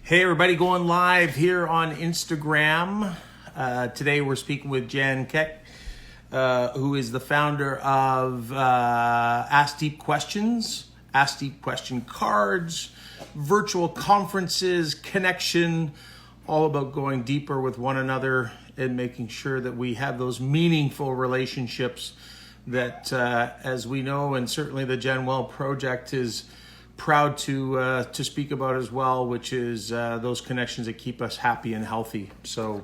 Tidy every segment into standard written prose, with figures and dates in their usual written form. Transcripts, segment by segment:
Hey everybody, going live here on Instagram. Today we're speaking with Jan Keck, who is the founder of Ask Deep Questions, Ask Deep Question cards, virtual conferences, connection, all about going deeper with one another and making sure that we have those meaningful relationships that, as we know, and certainly the GenWell project is proud to speak about as well, which is those connections that keep us happy and healthy. So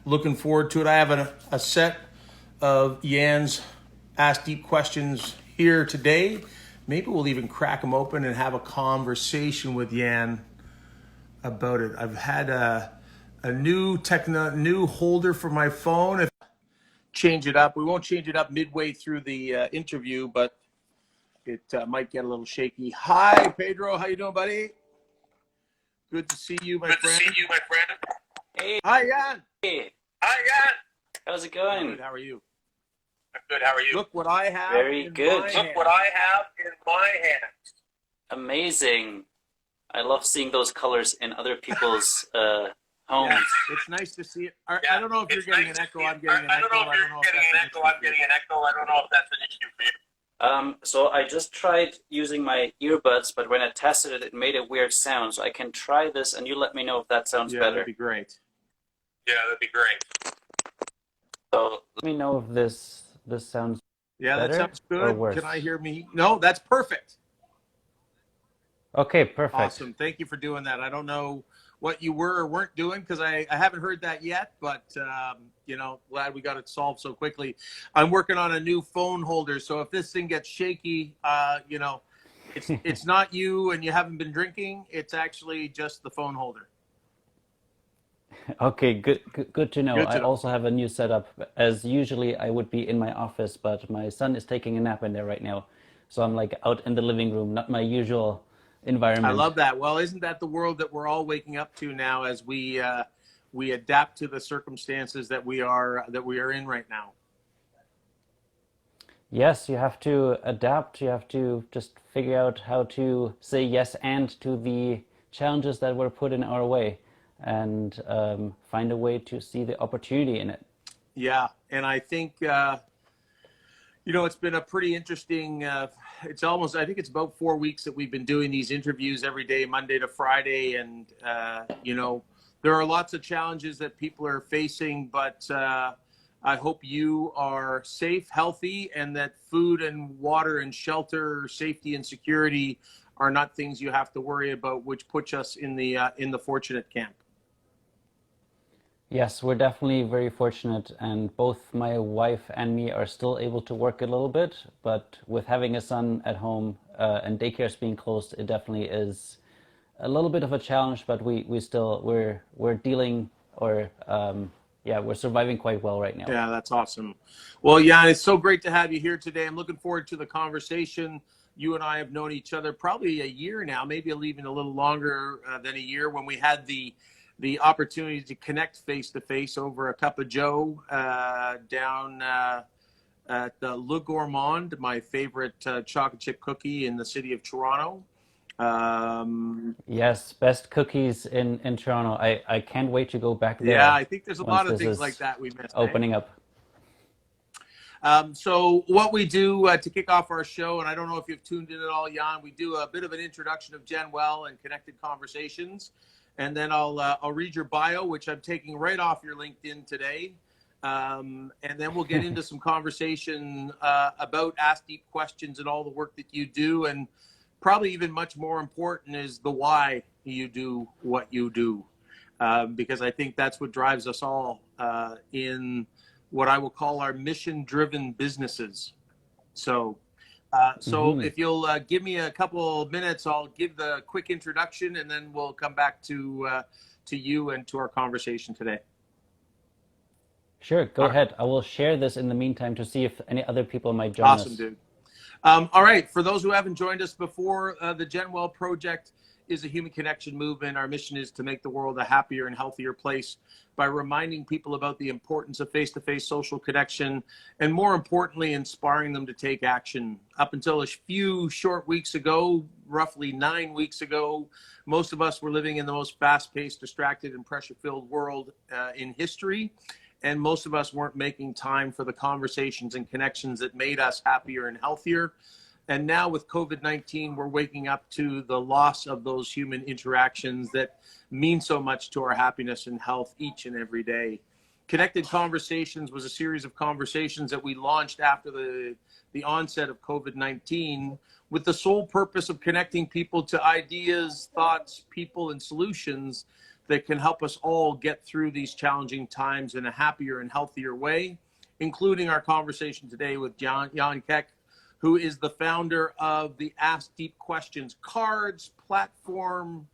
looking forward to it. I have a set of Jan's Ask Deep Questions here today. Maybe we'll even crack them open and have a conversation with Jan about it. I've had a new holder for my phone. If change it up, we won't change it up midway through the interview, but it might get a little shaky. Hi, Pedro. How you doing, buddy? Good to see you, my friend. Hey. Hi, Jan. Hey. Hi, Jan. How's it going? Good. How are you? I'm good. How are you? Look what I have. Very good. Look what I have in my hands. Amazing. I love seeing those colors in other people's homes. Yeah, it's nice to see it. I don't know if you're getting an echo. I'm getting an echo. I don't know if you're getting an echo. I'm getting an echo. I don't know if that's an issue for you. So I just tried using my earbuds, but when I tested it, it made a weird sound. So I can try this, and you let me know if that sounds better. That'd be great. Yeah, that'd be great. So let me know if this sounds better. That sounds good. Or worse. Can I hear me? No, that's perfect. Okay, perfect. Awesome. Thank you for doing that. I don't know what you were or weren't doing because I haven't heard that yet, but glad we got it solved so quickly. I'm working on a new phone holder, so if this thing gets shaky, it's not you and you haven't been drinking. It's actually just the phone holder. Okay, good to know. Good to I know. also have a new setup. As usually I would be in my office, but my son is taking a nap in there right now. So I'm like out in the living room, not my usual environment. I love that. Well, isn't that the world that we're all waking up to now as we adapt to the circumstances that we are in right now? Yes, you have to adapt. You have to just figure out how to say yes and to the challenges that were put in our way, and find a way to see the opportunity in it. Yeah, and I think it's been a pretty interesting. I think it's about 4 weeks that we've been doing these interviews every day, Monday to Friday, and there are lots of challenges that people are facing, but I hope you are safe, healthy, and that food and water and shelter, safety and security are not things you have to worry about, which puts us in the fortunate camp. Yes, we're definitely very fortunate, and both my wife and me are still able to work a little bit, but with having a son at home and daycares being closed, it definitely is a little bit of a challenge, but we're dealing, or we're surviving quite well right now. Yeah, that's awesome. Well, Jan, it's so great to have you here today. I'm looking forward to the conversation. You and I have known each other probably a year now, maybe even a little longer than a year, when we had the opportunity to connect face-to-face over a cup of joe down at the Le Gourmand, my favorite chocolate chip cookie in the city of Toronto. Yes, best cookies in Toronto. I can't wait to go back there. Yeah, I think there's a lot of things like that we missed. Opening up. So what we do to kick off our show, and I don't know if you've tuned in at all, Jan, we do a bit of an introduction of GenWell and connected conversations. And then I'll read your bio, which I'm taking right off your LinkedIn today. And then we'll get into some conversation about Ask Deep Questions and all the work that you do. And probably even much more important is the why you do what you do. Because I think that's what drives us all in what I will call our mission-driven businesses. So if you'll give me a couple of minutes, I'll give the quick introduction, and then we'll come back to you and to our conversation today. Sure, go ahead. I will share this in the meantime to see if any other people might join us. Awesome, dude. All right, for those who haven't joined us before, the GenWell project is a human connection movement. Our mission is to make the world a happier and healthier place by reminding people about the importance of face-to-face social connection, and more importantly, inspiring them to take action. Up until a few short weeks ago, roughly 9 weeks ago. Most of us were living in the most fast-paced, distracted, and pressure-filled world in history. And most of us weren't making time for the conversations and connections that made us happier and healthier. And now with COVID-19, we're waking up to the loss of those human interactions that mean so much to our happiness and health each and every day. Connected Conversations was a series of conversations that we launched after the onset of COVID-19 with the sole purpose of connecting people to ideas, thoughts, people, and solutions that can help us all get through these challenging times in a happier and healthier way, including our conversation today with Jan Keck, who is the founder of the Ask Deep Questions cards, platform,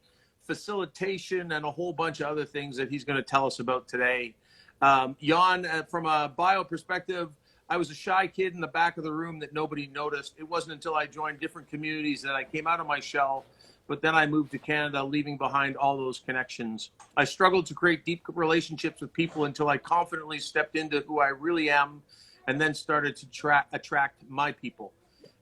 facilitation, and a whole bunch of other things that he's going to tell us about today. Jan, from a bio perspective, I was a shy kid in the back of the room that nobody noticed. It wasn't until I joined different communities that I came out of my shell, but then I moved to Canada, leaving behind all those connections. I struggled to create deep relationships with people until I confidently stepped into who I really am and then started to attract my people.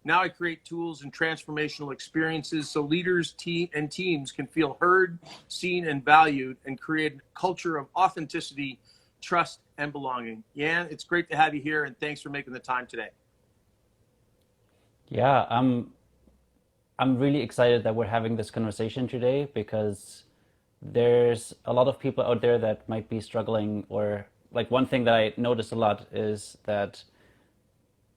Now I create tools and transformational experiences so leaders and teams can feel heard, seen, and valued, and create a culture of authenticity, trust, and belonging. Jan, it's great to have you here, and thanks for making the time today. Yeah, I'm really excited that we're having this conversation today because there's a lot of people out there that might be struggling, or like one thing that I notice a lot is that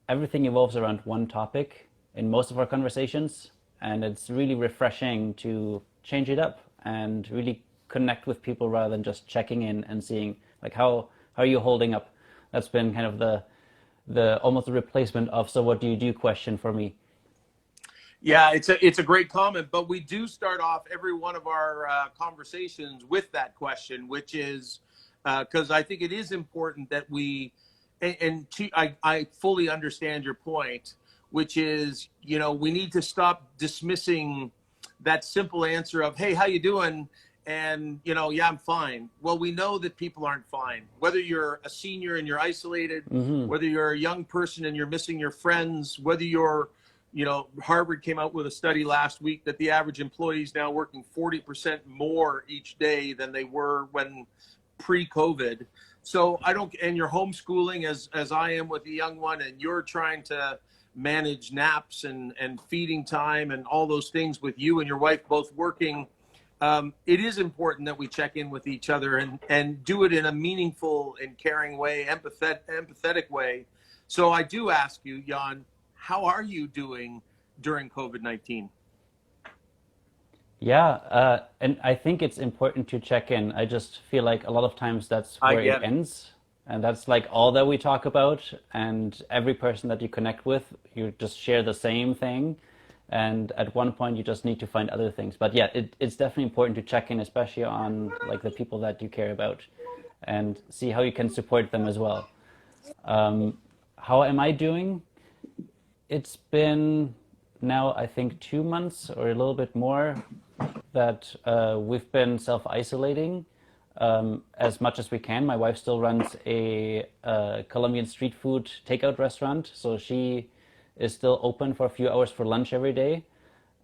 everything evolves around one topic in most of our conversations, and it's really refreshing to change it up and really connect with people rather than just checking in and seeing like how are you holding up. That's been kind of the almost the replacement of "so what do you do" question for me. Yeah, it's a great comment, but we do start off every one of our conversations with that question, which is because I think it is important that we, I fully understand your point, which is, you know, we need to stop dismissing that simple answer of, hey, how you doing? And, you know, yeah, I'm fine. Well, we know that people aren't fine. Whether you're a senior and you're isolated, whether you're a young person and you're missing your friends, whether you're, you know, Harvard came out with a study last week that the average employee is now working 40% more each day than they were when pre-COVID. So and you're homeschooling as I am with a young one, and you're trying to manage naps and feeding time and all those things with you and your wife both working. It is important that we check in with each other and do it in a meaningful and caring way, empathetic way. So I do ask you, Jan, how are you doing during COVID-19? Yeah, and I think it's important to check in. I just feel like a lot of times that's where it ends. And that's like all that we talk about. And every person that you connect with, you just share the same thing. And at one point, you just need to find other things. But yeah, it's definitely important to check in, especially on like the people that you care about, and see how you can support them as well. How am I doing? It's been now, I think, 2 months or a little bit more that we've been self-isolating as much as we can. My wife still runs a Colombian street food takeout restaurant, so she is still open for a few hours for lunch every day.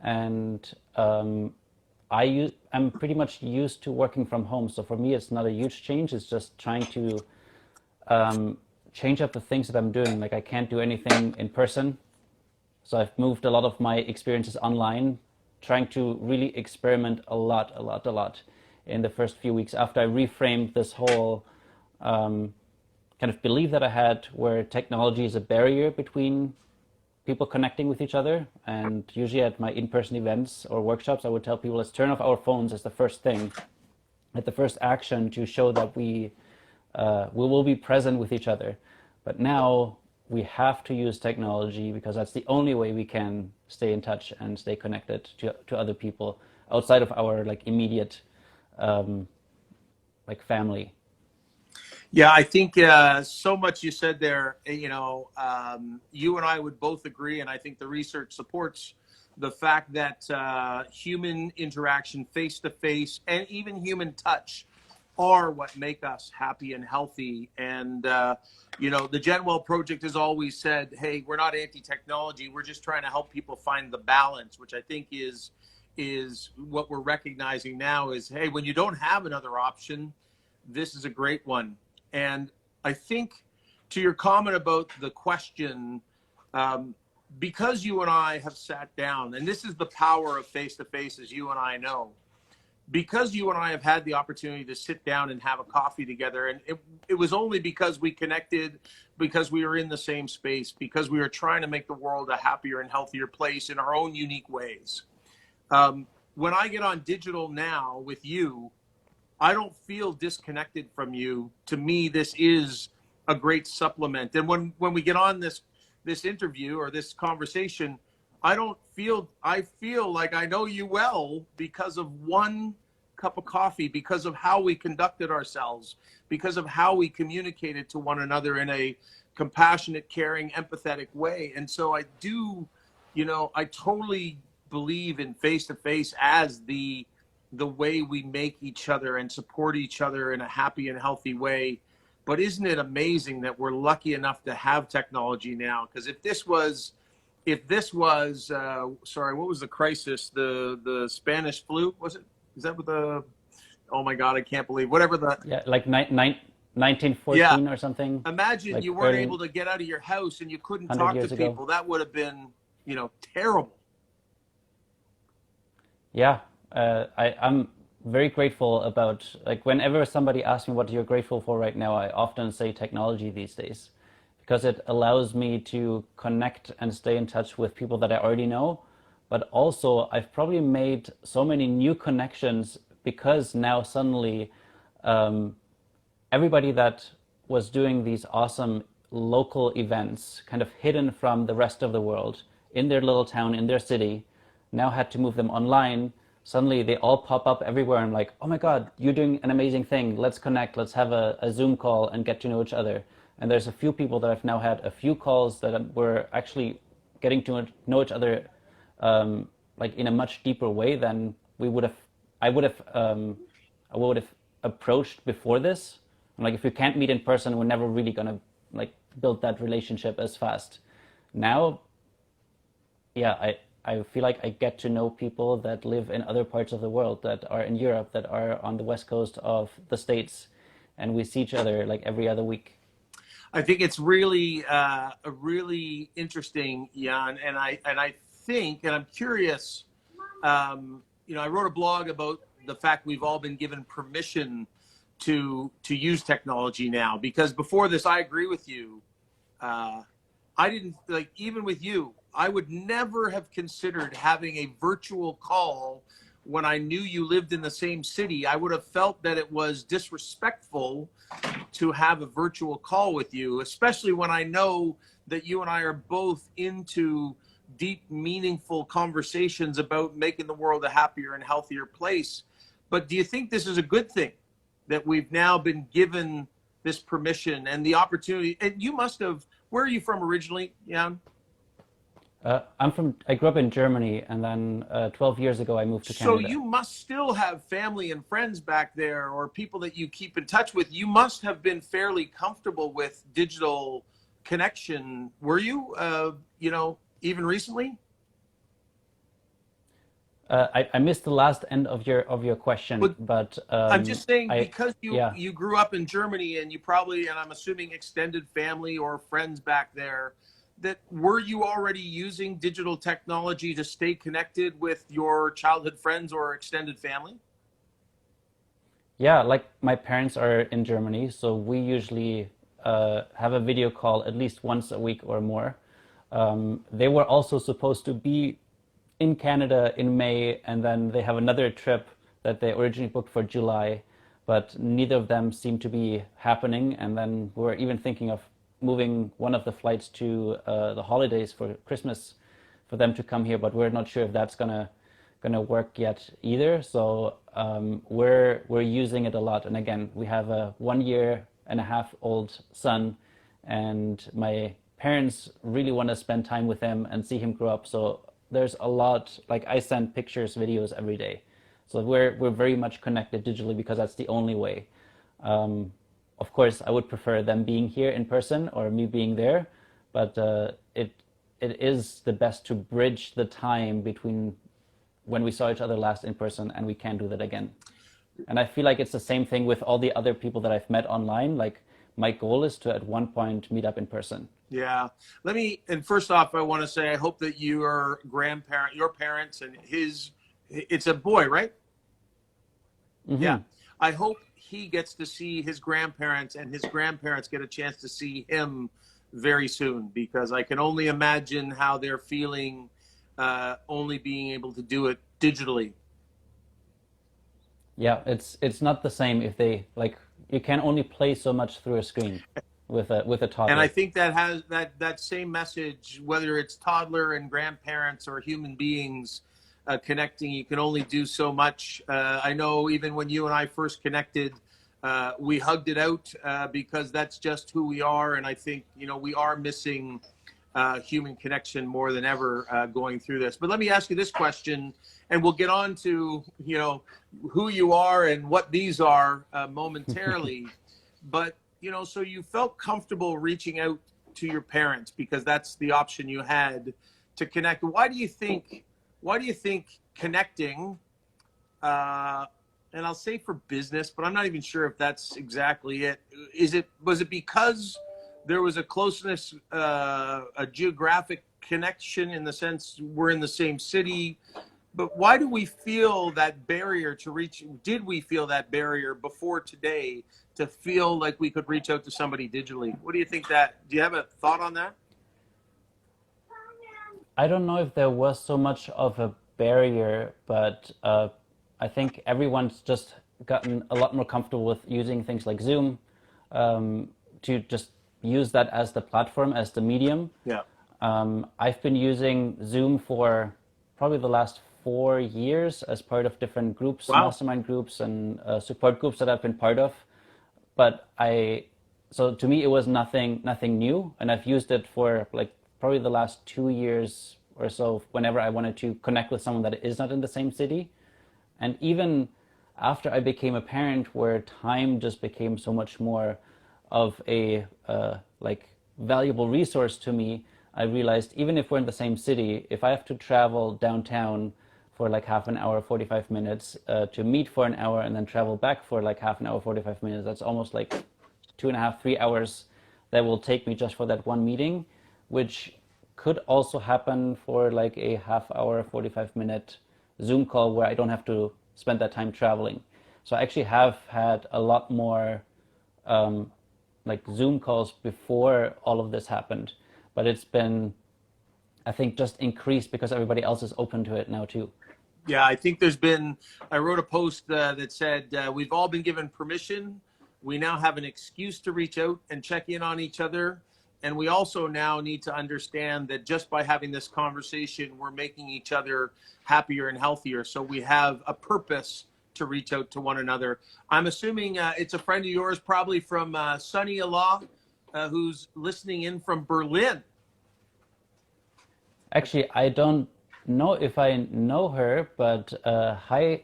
And I'm pretty much used to working from home, so for me it's not a huge change. It's just trying to change up the things that I'm doing. Like I can't do anything in person, so I've moved a lot of my experiences online, trying to really experiment a lot in the first few weeks after I reframed this whole kind of belief that I had, where technology is a barrier between people connecting with each other. And usually at my in-person events or workshops, I would tell people, let's turn off our phones as the first thing, at the first action, to show that we will be present with each other. But now we have to use technology because that's the only way we can stay in touch and stay connected to other people outside of our like immediate like family. Yeah, I think so much you said there, you know, you and I would both agree, and I think the research supports the fact that human interaction, face-to-face, and even human touch are what make us happy and healthy. And, you know, the GenWell project has always said, hey, we're not anti-technology. We're just trying to help people find the balance, which I think is what we're recognizing now is, hey, when you don't have another option, this is a great one. And I think to your comment about the question, because you and I have sat down, and this is the power of face-to-face, as you and I know, because you and I have had the opportunity to sit down and have a coffee together, and it was only because we connected, because we were in the same space, because we were trying to make the world a happier and healthier place in our own unique ways. When I get on digital now with you, I don't feel disconnected from you. To me, this is a great supplement. And when we get on this interview or this conversation, I feel like I know you well because of one cup of coffee, because of how we conducted ourselves, because of how we communicated to one another in a compassionate, caring, empathetic way. And so I do, you know, I totally believe in face-to-face as the way we make each other and support each other in a happy and healthy way. But isn't it amazing that we're lucky enough to have technology now? Because if this was sorry, what was the crisis? The Spanish flu, was it? Is that what the, oh my God, I can't believe, whatever the. Yeah, like 1914 or something. Imagine like you weren't able to get out of your house and you couldn't talk to people. Ago. That would have been, you know, terrible. Yeah, I'm very grateful about, like, whenever somebody asks me what you're grateful for right now, I often say technology these days, because it allows me to connect and stay in touch with people that I already know. But also, I've probably made so many new connections because now suddenly everybody that was doing these awesome local events, kind of hidden from the rest of the world, in their little town, in their city, now had to move them online. Suddenly they all pop up everywhere. I'm like, oh my God, you're doing an amazing thing. Let's connect. Let's have a Zoom call and get to know each other. And there's a few people that I've now had a few calls that were actually getting to know each other like in a much deeper way than I would have approached before this. Like, if we can't meet in person, we're never really gonna like build that relationship as fast. Now, yeah, I feel like I get to know people that live in other parts of the world, that are in Europe, that are on the west coast of the States, and we see each other like every other week. I think it's really really interesting, Jan, and I think, and I'm curious. You know, I wrote a blog about the fact we've all been given permission to use technology now, because before this, I agree with you. I didn't, like, even with you, I would never have considered having a virtual call when I knew you lived in the same city. I would have felt that it was disrespectful to have a virtual call with you, especially when I know that you and I are both into deep, meaningful conversations about making the world a happier and healthier place. But do you think this is a good thing, that we've now been given this permission and the opportunity? And you must have, where are you from originally, Jan? I grew up in Germany, and then 12 years ago I moved to Canada. So you must still have family and friends back there, or people that you keep in touch with. You must have been fairly comfortable with digital connection. Were you, you know, even recently? I missed the last end of your question, but I'm just saying, because yeah. you grew up in Germany, and you probably, and I'm assuming, extended family or friends back there, that were you already using digital technology to stay connected with your childhood friends or extended family? Yeah, like, my parents are in Germany, so we usually have a video call at least once a week or more. They were also supposed to be in Canada in May, and then they have another trip that they originally booked for July, but neither of them seem to be happening. And then we're even thinking of moving one of the flights to the holidays for Christmas for them to come here, but we're not sure if that's gonna work yet either. So we're using it a lot. And again, we have a 1.5-year-old son, and my parents really want to spend time with him and see him grow up. So there's a lot, like, I send pictures, videos every day. So we're very much connected digitally because that's the only way. Of course, I would prefer them being here in person or me being there, but it is the best to bridge the time between when we saw each other last in person and we can't do that again. And I feel like it's the same thing with all the other people that I've met online. Like my goal is to at one point meet up in person. Yeah. And first off, I want to say, I hope that your parents and it's a boy, right? Mm-hmm. Yeah. I hope he gets to see his grandparents and his grandparents get a chance to see him very soon, because I can only imagine how they're feeling, only being able to do it digitally. Yeah, it's not the same if they like you can only play so much through a screen with a And I toddler. think that has that same message, whether it's toddler and grandparents or human beings connecting. You can only do so much. I know even when you and I first connected, we hugged it out because that's just who we are. And I think, we are missing human connection more than ever going through this. But let me ask you this question, and we'll get on to, who you are and what these are momentarily. But, so you felt comfortable reaching out to your parents because that's the option you had to connect. Why do you think connecting, and I'll say for business, but I'm not even sure if that's exactly it. Was it because there was a closeness, a geographic connection in the sense we're in the same city? But why do we feel that barrier to reach? Did we feel that barrier before today to feel like we could reach out to somebody digitally? What do you think do you have a thought on that? I don't know if there was so much of a barrier, but I think everyone's just gotten a lot more comfortable with using things like Zoom, to just use that as the platform, as the medium. Yeah. I've been using Zoom for probably the last 4 years as part of different groups, Wow. mastermind groups and support groups that I've been part of. But so to me, it was nothing new, and I've used it for like probably the last 2 years or so whenever I wanted to connect with someone that is not in the same city. And even after I became a parent, where time just became so much more of a like valuable resource to me, I realized even if we're in the same city, if I have to travel downtown for like half an hour, 45 minutes, to meet for an hour and then travel back for like half an hour, 45 minutes, that's almost like 2.5, 3 hours that will take me just for that one meeting, which could also happen for like a half hour, 45-minute Zoom call where I don't have to spend that time traveling. So I actually have had a lot more like Zoom calls before all of this happened, but it's been, I think, just increased because everybody else is open to it now too. Yeah, I think I wrote a post that said, we've all been given permission. We now have an excuse to reach out and check in on each other. And we also now need to understand that just by having this conversation, we're making each other happier and healthier. So we have a purpose to reach out to one another. I'm assuming it's a friend of yours, probably from Sunny Allah, who's listening in from Berlin. Actually, I don't know if I know her, but hi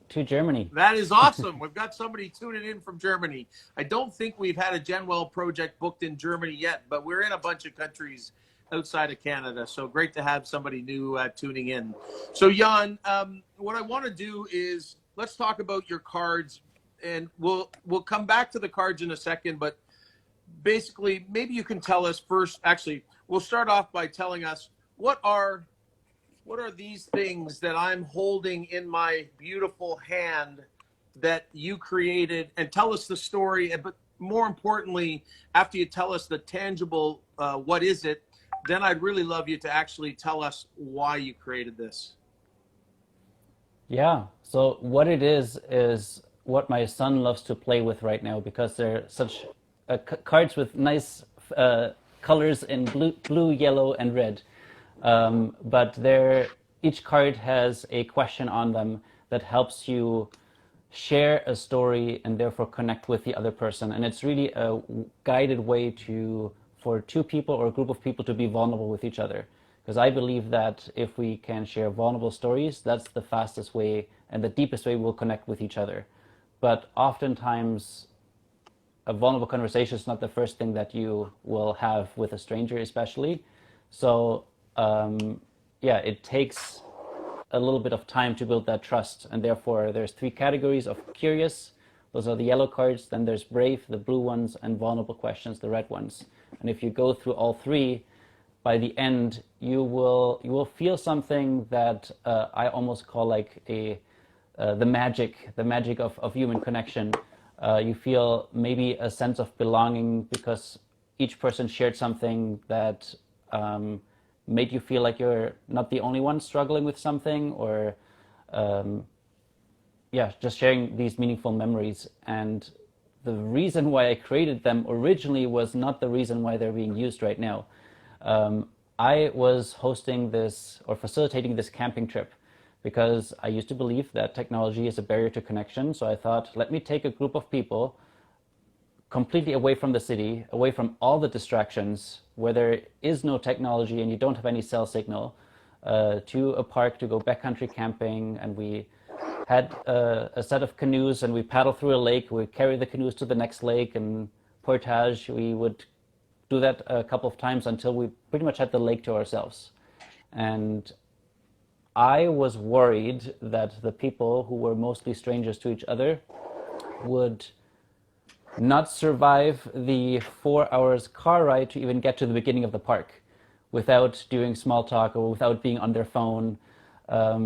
to Germany. That is awesome. We've got somebody tuning in from Germany. I don't think we've had a GenWell project booked in Germany yet, but we're in a bunch of countries outside of Canada. So great to have somebody new tuning in. So Jan, what I want to do is let's talk about your cards, and we'll come back to the cards in a second. But basically, maybe you can tell us first. Actually, we'll start off by telling us what are these things that I'm holding in my beautiful hand that you created, and tell us the story. But more importantly, after you tell us the tangible, what is it, then I'd really love you to actually tell us why you created this. Yeah, so what it is what my son loves to play with right now, because they're such cards with nice colors in blue, yellow, and red. But each card has a question on them that helps you share a story and therefore connect with the other person. And it's really a guided way for two people or a group of people to be vulnerable with each other. Because I believe that if we can share vulnerable stories, that's the fastest way and the deepest way we'll connect with each other. But oftentimes a vulnerable conversation is not the first thing that you will have with a stranger, especially. So yeah, it takes a little bit of time to build that trust, and therefore there's three categories of curious. Those are the yellow cards. Then there's brave, the blue ones, and vulnerable questions, the red ones. And if you go through all three, by the end you will feel something that I almost call like the magic of human connection. You feel maybe a sense of belonging because each person shared something that made you feel like you're not the only one struggling with something, or yeah, just sharing these meaningful memories. And the reason why I created them originally was not the reason why they're being used right now. I was hosting this or facilitating this camping trip because I used to believe that technology is a barrier to connection. So I thought, let me take a group of people completely away from the city, away from all the distractions, where there is no technology and you don't have any cell signal, to a park to go backcountry camping. And we had a set of canoes and we paddled through a lake. We carried the canoes to the next lake, and portage, we would do that a couple of times until we pretty much had the lake to ourselves. And I was worried that the people who were mostly strangers to each other would not survive the 4 hours car ride to even get to the beginning of the park without doing small talk or without being on their phone,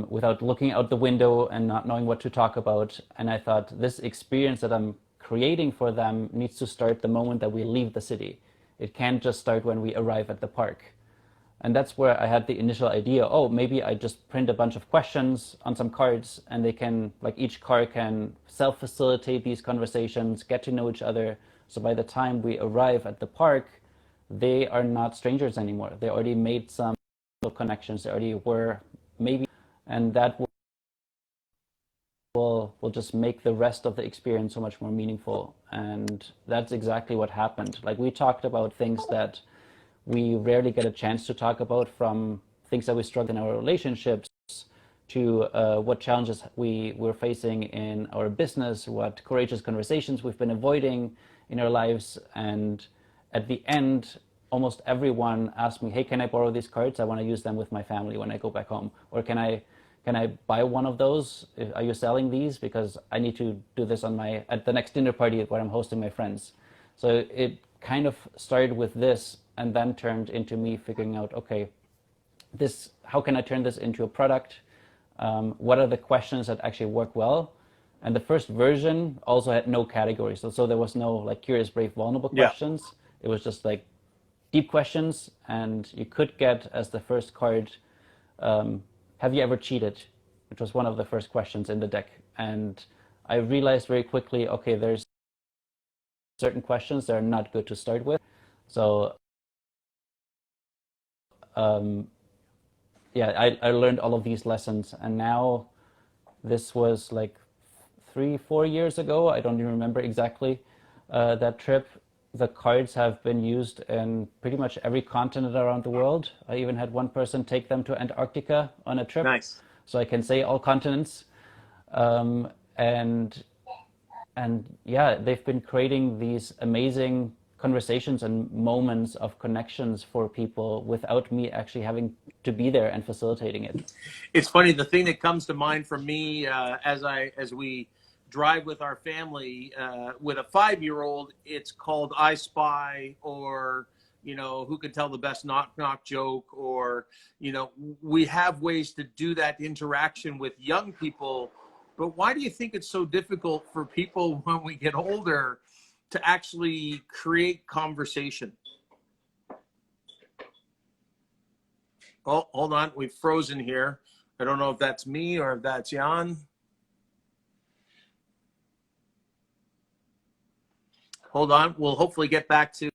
without looking out the window and not knowing what to talk about. And I thought this experience that I'm creating for them needs to start the moment that we leave the city. It can't just start when we arrive at the park. And that's where I had the initial idea, oh, maybe I just print a bunch of questions on some cards and they can, like each card can self-facilitate these conversations, get to know each other. So by the time we arrive at the park, they are not strangers anymore. They already made some connections. They already were maybe, and that will just make the rest of the experience so much more meaningful. And that's exactly what happened. Like we talked about things that we rarely get a chance to talk about, from things that we struggle in our relationships to what challenges we're facing in our business, what courageous conversations we've been avoiding in our lives. And at the end, almost everyone asked me, hey, can I borrow these cards? I want to use them with my family when I go back home. Or can I buy one of those? Are you selling these? Because I need to do this at the next dinner party where I'm hosting my friends. So it kind of started with this and then turned into me figuring out, okay, how can I turn this into a product? What are the questions that actually work well? And the first version also had no categories. So there was no like curious, brave, vulnerable questions. It was just like deep questions. And you could get as the first card, have you ever cheated? Which was one of the first questions in the deck. And I realized very quickly, okay, there's certain questions that are not good to start with. So yeah, I learned all of these lessons, and now this was like 3-4 years ago. I don't even remember exactly that trip. The cards have been used in pretty much every continent around the world. I even had one person take them to Antarctica on a trip. Nice. So I can say all continents. And yeah, they've been creating these amazing conversations and moments of connections for people without me actually having to be there and facilitating it. It's funny, the thing that comes to mind for me as we drive with our family with a 5-year-old, it's called I Spy, or who can tell the best knock joke, or we have ways to do that interaction with young people. But why do you think it's so difficult for people when we get older to actually create conversation? Oh, hold on. We've frozen here. I don't know if that's me or if that's Jan. Hold on. We'll hopefully get back to...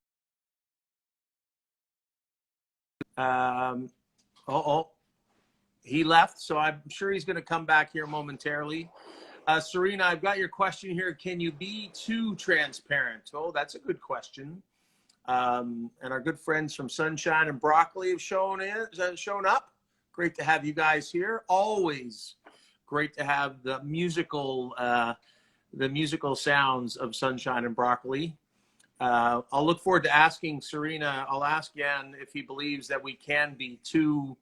he left, so I'm sure he's going to come back here momentarily. Serena, I've got your question here. Can you be too transparent? Oh, that's a good question. And our good friends from Sunshine and Broccoli have shown up. Great to have you guys here. Always great to have the musical sounds of Sunshine and Broccoli. I'll look forward to asking Serena. I'll ask Jan if he believes that we can be too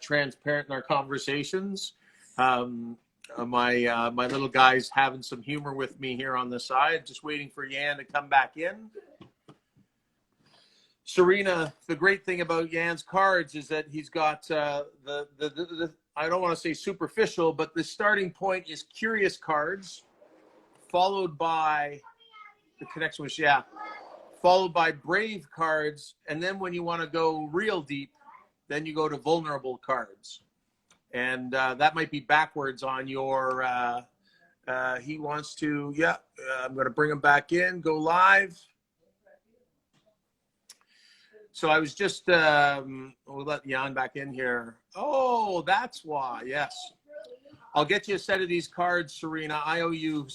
transparent in our conversations. My little guy's having some humor with me here on the side, just waiting for Jan to come back in. Serena, the great thing about Jan's cards is that he's got the I don't want to say superficial, but the starting point is curious cards, followed by the connection was followed by brave cards, and then when you want to go real deep, then you go to vulnerable cards, and that might be backwards on your. He wants to. Yeah, I'm going to bring him back in. Go live. So I was just, we'll let Jan back in here. Oh, that's why, yes. I'll get you a set of these cards, Serena. I owe you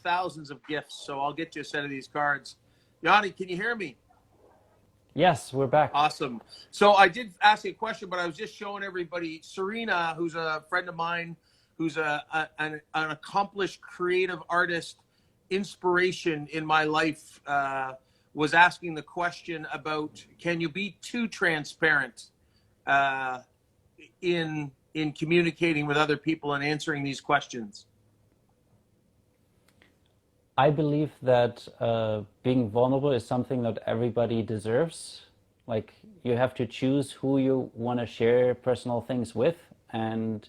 thousands of gifts, so I'll get you a set of these cards. Yanni, can you hear me? Yes, we're back. Awesome. So I did ask you a question, but I was just showing everybody, Serena, who's a friend of mine, who's an accomplished creative artist, inspiration in my life, was asking the question about, can you be too transparent in communicating with other people and answering these questions? I believe that being vulnerable is something that everybody deserves. Like, you have to choose who you want to share personal things with. And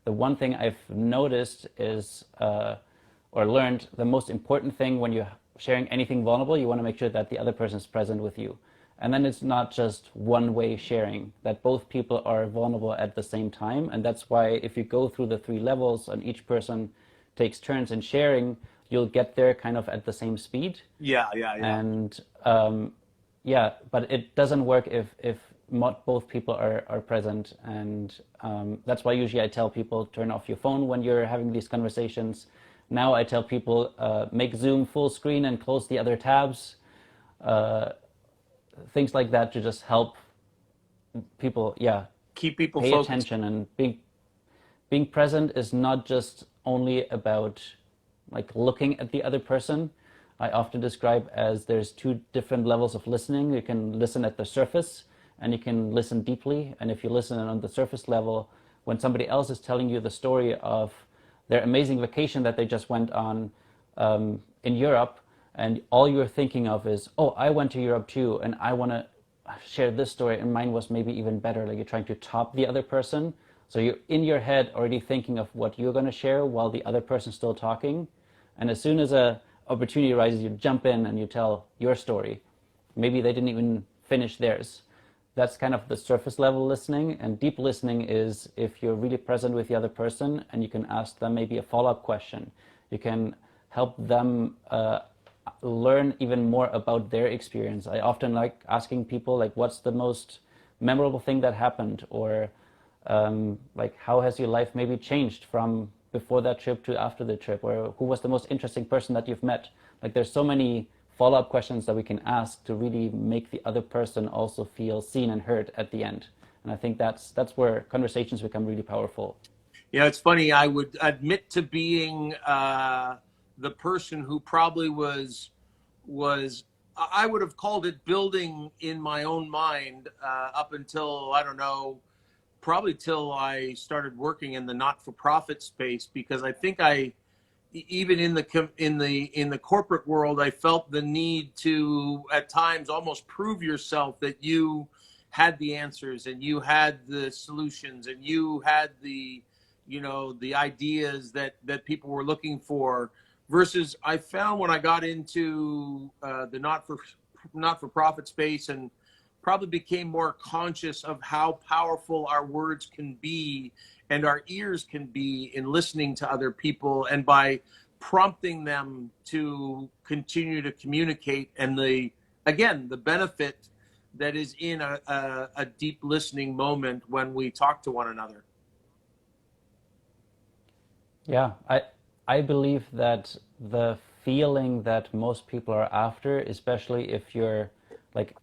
the one thing I've noticed is, or learned, the most important thing when you're sharing anything vulnerable, you want to make sure that the other person is present with you. And then it's not just one-way sharing, that both people are vulnerable at the same time. And that's why if you go through the 3 levels and each person takes turns in sharing, you'll get there kind of at the same speed. Yeah. And but it doesn't work if not both people are present. And that's why usually I tell people, turn off your phone when you're having these conversations. Now I tell people, make Zoom full screen and close the other tabs. Things like that to just help people, keep people pay focused. attention. And being present is not just only about like looking at the other person. I often describe as there's 2 different levels of listening. You can listen at the surface and you can listen deeply. And if you listen on the surface level, when somebody else is telling you the story of their amazing vacation that they just went on in Europe, and all you're thinking of is, oh, I went to Europe too, and I want to share this story, and mine was maybe even better. Like, you're trying to top the other person. So you're in your head already thinking of what you're going to share while the other person's still talking. And as soon as a opportunity arises, you jump in and you tell your story. Maybe they didn't even finish theirs. That's kind of the surface level listening. And deep listening is if you're really present with the other person and you can ask them maybe a follow-up question. You can help them learn even more about their experience. I often like asking people, like, what's the most memorable thing that happened? Or like, how has your life maybe changed from before that trip to after the trip? Or who was the most interesting person that you've met? Like, there's so many follow-up questions that we can ask to really make the other person also feel seen and heard at the end. And I think that's where conversations become really powerful. Yeah, it's funny. I would admit to being the person who probably was I would have called it building in my own mind up until, I don't know, probably till I started working in the not-for-profit space, because I think even in the corporate world, I felt the need to at times almost prove yourself that you had the answers and you had the solutions and you had the ideas that people were looking for. Versus I found when I got into the not-for-profit space and probably became more conscious of how powerful our words can be and our ears can be in listening to other people, and by prompting them to continue to communicate, and the benefit that is in a deep listening moment when we talk to one another. Yeah, I believe that the feeling that most people are after, especially if you're like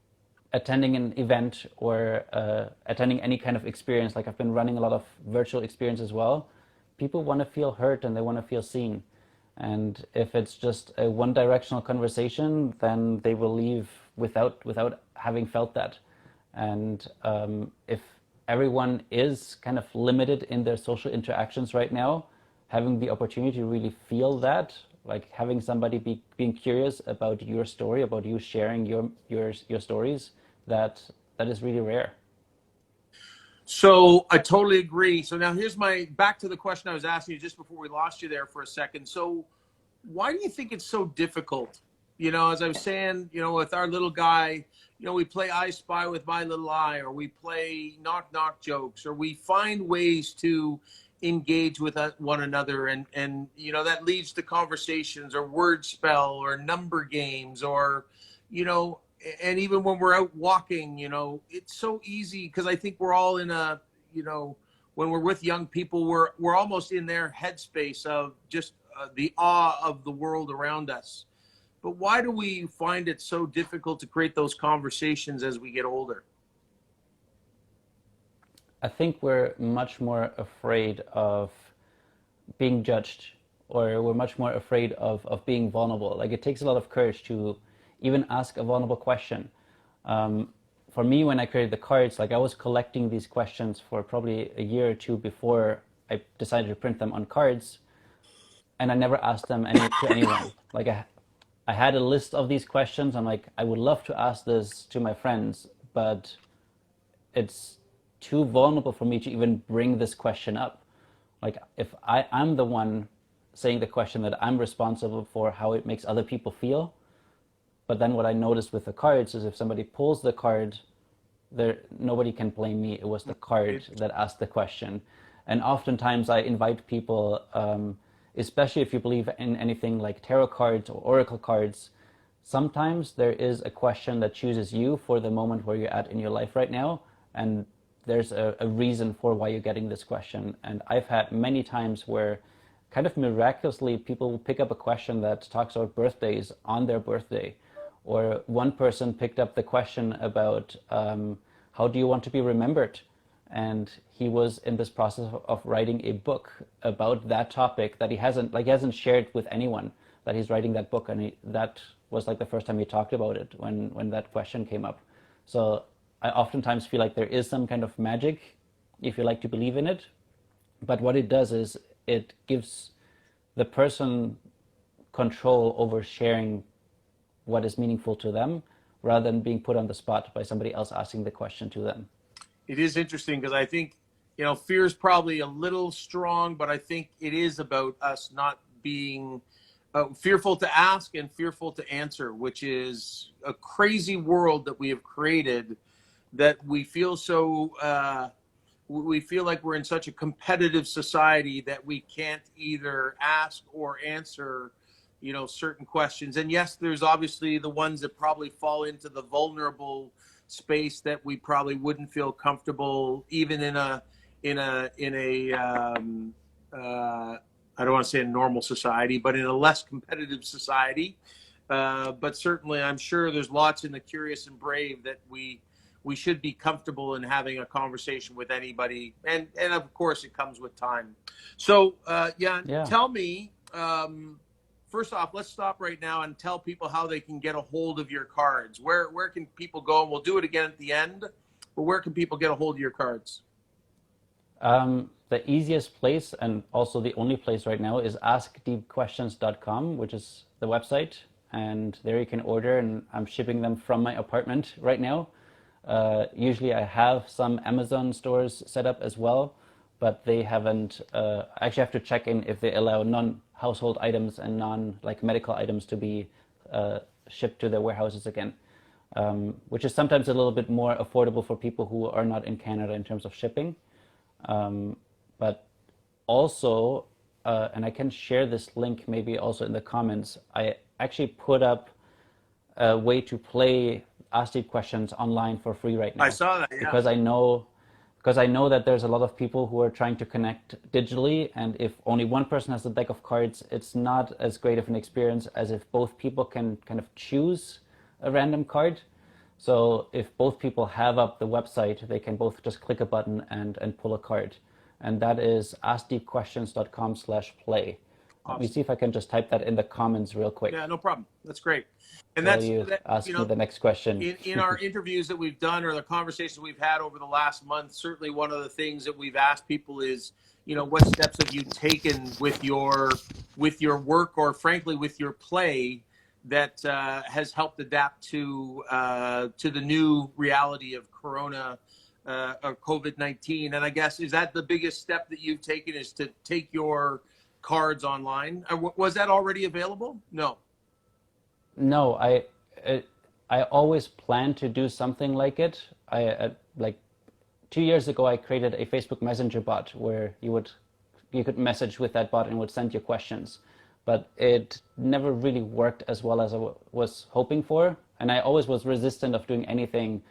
attending an event or attending any kind of experience, like I've been running a lot of virtual experience as well, people want to feel heard and they want to feel seen. And if it's just a one-directional conversation, then they will leave without having felt that. And if everyone is kind of limited in their social interactions right now, having the opportunity to really feel that, like having somebody being curious about your story, about you sharing your stories, that is really rare. So I totally agree. So now here's back to the question I was asking you just before we lost you there for a second. So why do you think it's so difficult? As I was saying, with our little guy, we play I Spy with my little eye, or we play knock knock jokes, or we find ways to engage with one another, and that leads to conversations or word spell or number games, or and even when we're out walking, it's so easy because I think we're all in when we're with young people, we're almost in their headspace of just the awe of the world around us. But why do we find it so difficult to create those conversations as we get older? I think we're much more afraid of being judged, or we're much more afraid of being vulnerable. Like, it takes a lot of courage to even ask a vulnerable question. For me, when I created the cards, like, I was collecting these questions for probably a year or two before I decided to print them on cards, and I never asked them to anyone. Like, I had a list of these questions. I'm like, I would love to ask this to my friends, but it's too vulnerable for me to even bring this question up. Like, if I'm the one saying the question, that I'm responsible for how it makes other people feel. But then what I noticed with the cards is if somebody pulls the card, nobody can blame me. It was the card that asked the question. And oftentimes I invite people, especially if you believe in anything like tarot cards or oracle cards, sometimes there is a question that chooses you for the moment where you're at in your life right now. And there's a reason for why you're getting this question. And I've had many times where kind of miraculously people will pick up a question that talks about birthdays on their birthday. Or one person picked up the question about how do you want to be remembered? And he was in this process of writing a book about that topic that he hasn't shared with anyone, that he's writing that book. And that was like the first time he talked about it when that question came up. So I oftentimes feel like there is some kind of magic, if you like to believe in it. But what it does is it gives the person control over sharing what is meaningful to them, rather than being put on the spot by somebody else asking the question to them. It is interesting because I think, fear is probably a little strong, but I think it is about us not being fearful to ask and fearful to answer, which is a crazy world that we have created, that we feel we feel like we're in such a competitive society that we can't either ask or answer certain questions. And yes, there's obviously the ones that probably fall into the vulnerable space that we probably wouldn't feel comfortable even in a I don't want to say a normal society, but in a less competitive society. But certainly I'm sure there's lots in the curious and brave that we should be comfortable in having a conversation with anybody. And of course it comes with time. So Jan, tell me, first off, let's stop right now and tell people how they can get a hold of your cards. Where can people go? And we'll do it again at the end. But where can people get a hold of your cards? The easiest place, and also the only place right now, is askdeepquestions.com, which is the website. And there you can order, and I'm shipping them from my apartment right now. Usually I have some Amazon stores set up as well, but they haven't. I actually have to check in if they allow non-household items and medical items to be shipped to their warehouses again, which is sometimes a little bit more affordable for people who are not in Canada in terms of shipping. But also, and I can share this link maybe also in the comments, I actually put up a way to play Ask Deep Questions online for free right now. I saw that, yeah. Because I know that there's a lot of people who are trying to connect digitally, and if only one person has a deck of cards, it's not as great of an experience as if both people can kind of choose a random card. So if both people have up the website, they can both just click a button and pull a card. And that is askdeepquestions.com/play. Let me Awesome. see if I can just type that in the comments real quick Yeah, no problem. That's great. And while that's you that, ask me the next question. in our interviews that we've done or the conversations we've had over the last month, certainly one of the things that we've asked people is, what steps have you taken with your work or frankly with your play that has helped adapt to the new reality of Corona or COVID-19. And I guess is that the biggest step that you've taken is to take your cards online? Was that already available? No. No, I always planned to do something like it. Like 2 years ago, I created a Facebook Messenger bot where you could message with that bot and would send your questions, but it never really worked as well as I was hoping for. And I always was resistant of doing anything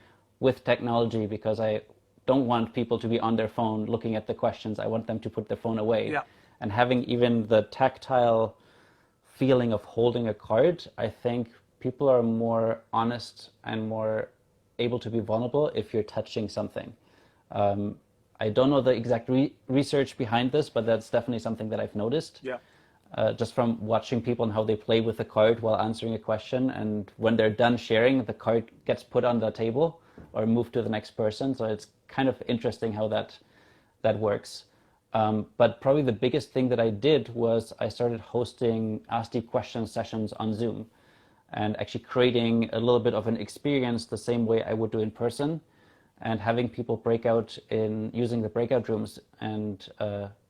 with technology because I don't want people to be on their phone looking at the questions. I want them to put their phone away. Yeah. And having even the tactile feeling of holding a card, I think people are more honest and more able to be vulnerable if you're touching something. I don't know the exact research behind this, but that's definitely something that I've noticed. Yeah. Just from watching people and how they play with the card while answering a question. And when they're done sharing, the card gets put on the table or moved to the next person. So it's kind of interesting how that works. But probably the biggest thing that I did was I started hosting Ask Deep Questions sessions on Zoom and actually creating a little bit of an experience the same way I would do in person and having people break out in using the breakout rooms and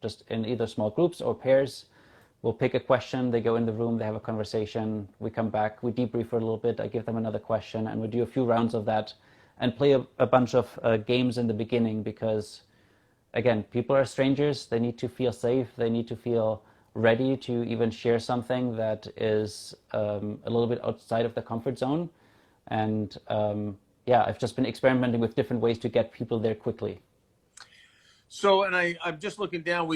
just in either small groups or pairs. We'll pick a question, they go in the room, they have a conversation, we come back, we debrief for a little bit, I give them another question, and we do a few rounds of that and play a bunch of games in the beginning because, again, people are strangers, they need to feel safe, they need to feel ready to even share something that is a little bit outside of the comfort zone. And yeah, I've just been experimenting with different ways to get people there quickly. So, and I'm just looking down.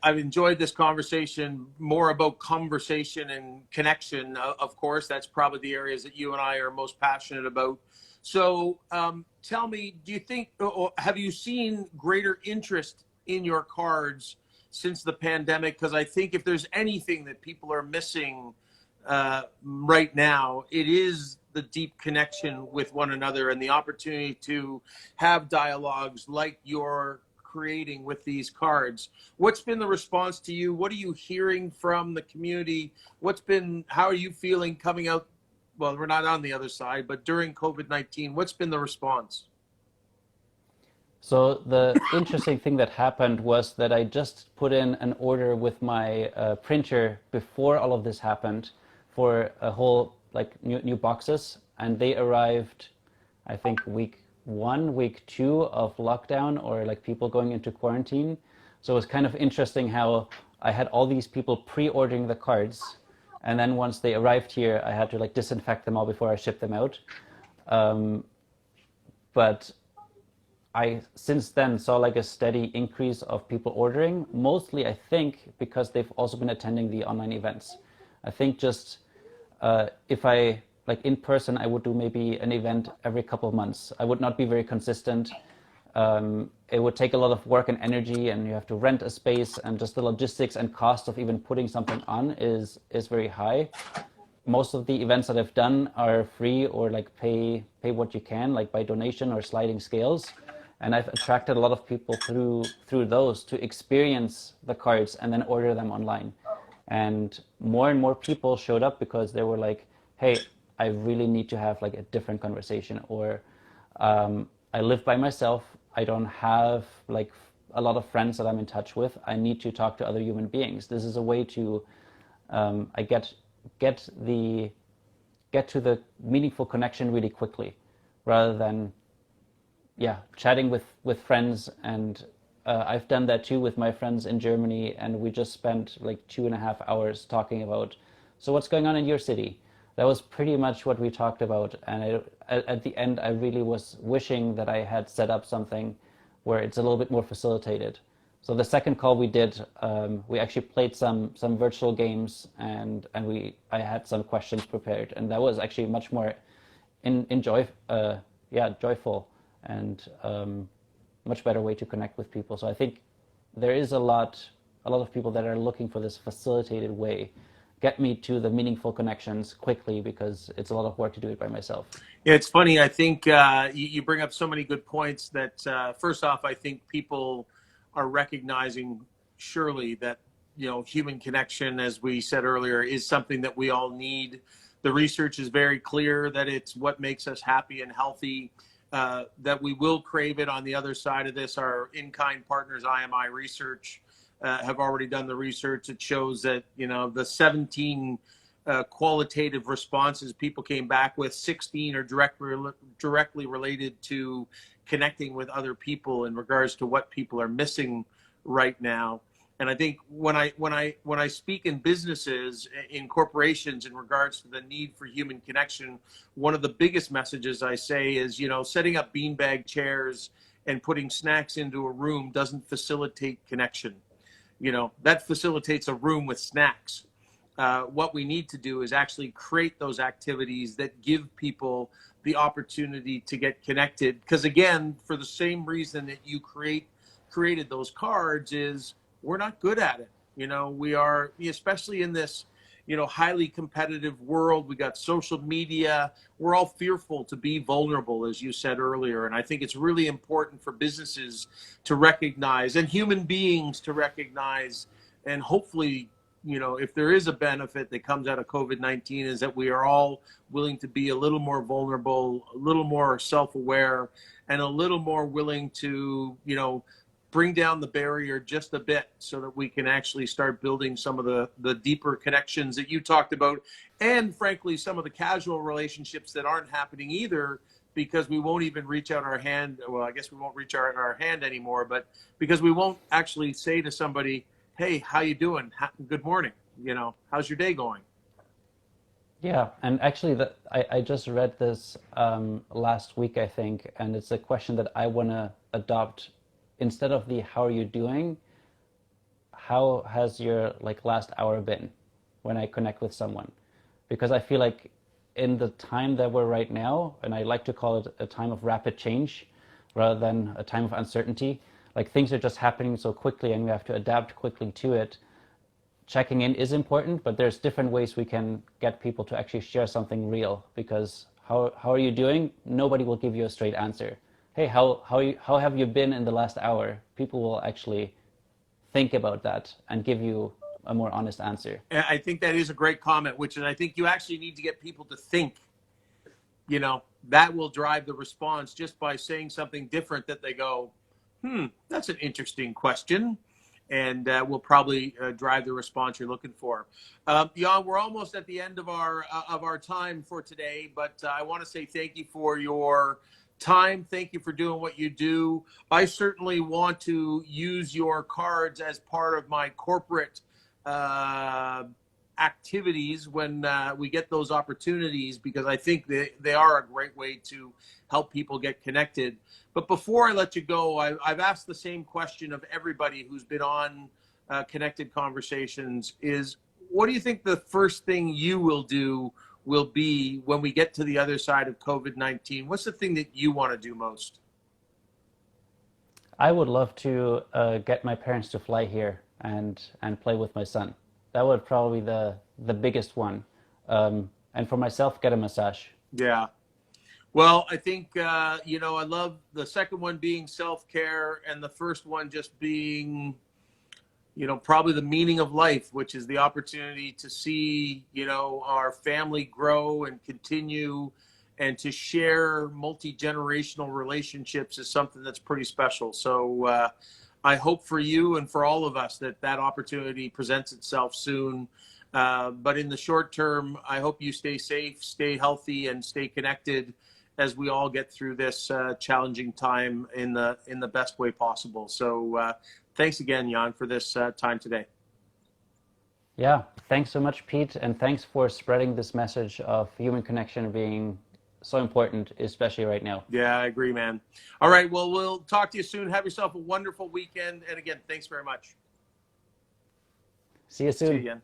I've enjoyed this conversation more about conversation and connection. Of course, that's probably the areas that you and I are most passionate about. So, tell me, do you think, or have you seen greater interest in your cards since the pandemic? Because I think if there's anything that people are missing right now, it is the deep connection with one another and the opportunity to have dialogues like you're creating with these cards. What's been the response to you? What are you hearing from the community? How are you feeling coming out? Well, we're not on the other side, but during COVID-19, what's been the response? So the interesting thing that happened was that I just put in an order with my printer before all of this happened for a whole new boxes, and they arrived, I think week 1, week 2 of lockdown or like people going into quarantine. So it was kind of interesting how I had all these people pre-ordering the cards, and then once they arrived here, I had to like disinfect them all before I shipped them out. But I since then saw like a steady increase of people ordering, mostly I think because they've also been attending the online events. I think just if I like in person, I would do maybe an event every couple of months. I would not be very consistent. It would take a lot of work and energy, and you have to rent a space, and just the logistics and cost of even putting something on is very high. Most of the events that I've done are free or like pay what you can, like by donation or sliding scales. And I've attracted a lot of people through those to experience the cards and then order them online. And more people showed up because they were like, hey, I really need to have like a different conversation, or I live by myself. I don't have like a lot of friends that I'm in touch with. I need to talk to other human beings. This is a way to I get to the meaningful connection really quickly, rather than chatting with friends. And I've done that too with my friends in Germany, and we just spent like 2.5 hours talking about, so what's going on in your city? That was pretty much what we talked about. And at the end, I really was wishing that I had set up something where it's a little bit more facilitated. So the second call we did, we actually played some virtual games, and I had some questions prepared, and that was actually much more joyful and much better way to connect with people. So I think there is a lot a lot of people that are looking for this facilitated way. Get me to the meaningful connections quickly, because it's a lot of work to do it by myself. Yeah, it's funny. I think you bring up so many good points that first off, I think people are recognizing surely that, human connection, as we said earlier, is something that we all need. The research is very clear that it's what makes us happy and healthy, that we will crave it on the other side of this. Our in-kind partners, IMI Research, have already done the research. It shows that, the 17 qualitative responses people came back with, 16 are directly related to connecting with other people in regards to what people are missing right now. And I think when I speak in businesses, in corporations, in regards to the need for human connection, one of the biggest messages I say is, setting up beanbag chairs and putting snacks into a room doesn't facilitate connection. That facilitates a room with snacks. What we need to do is actually create those activities that give people the opportunity to get connected. Because again, for the same reason that you created those cards, is we're not good at it. We are, especially in this, highly competitive world. We got social media. We're all fearful to be vulnerable, as you said earlier. And I think it's really important for businesses to recognize, and human beings to recognize, and hopefully, if there is a benefit that comes out of COVID-19, is that we are all willing to be a little more vulnerable, a little more self-aware, and a little more willing to, bring down the barrier just a bit, so that we can actually start building some of the deeper connections that you talked about. And frankly, some of the casual relationships that aren't happening either, because we won't even reach out our hand. Well, I guess we won't reach out our hand anymore, but because we won't actually say to somebody, hey, how you doing? Good morning. How's your day going? Yeah, and actually, I just read this last week, I think, and it's a question that I want to adopt. Instead of the how are you doing, how has your last hour been when I connect with someone? Because I feel like in the time that we're right now, and I like to call it a time of rapid change rather than a time of uncertainty, things are just happening so quickly and we have to adapt quickly to it. Checking in is important, but there's different ways we can get people to actually share something real, because how are you doing? Nobody will give you a straight answer. Hey, how have you been in the last hour? People will actually think about that and give you a more honest answer. I think that is a great comment, which is, I think you actually need to get people to think. That will drive the response, just by saying something different that they go, that's an interesting question, and will probably drive the response you're looking for. Jan, we're almost at the end of our time for today, but I want to say thank you for your time. Thank you for doing what you do. I certainly want to use your cards as part of my corporate activities when we get those opportunities, because I think they are a great way to help people get connected. But before I let you go, I've asked the same question of everybody who's been on Connected Conversations, is what do you think the first thing you will do will be when we get to the other side of COVID-19? What's the thing that you want to do most? I would love to get my parents to fly here and play with my son. That would probably be the biggest one. And for myself, get a massage. Yeah. Well, I think, I love the second one being self-care, and the first one just being, probably the meaning of life, which is the opportunity to see, our family grow and continue, and to share multi-generational relationships is something that's pretty special. So I hope for you and for all of us that opportunity presents itself soon. But in the short term, I hope you stay safe, stay healthy, and stay connected as we all get through this challenging time in the best way possible. So thanks again, Jan, for this time today. Yeah, thanks so much, Pete, and thanks for spreading this message of human connection being so important, especially right now. Yeah, I agree, man. All right, well, we'll talk to you soon. Have yourself a wonderful weekend. And again, thanks very much. See you soon. See you again.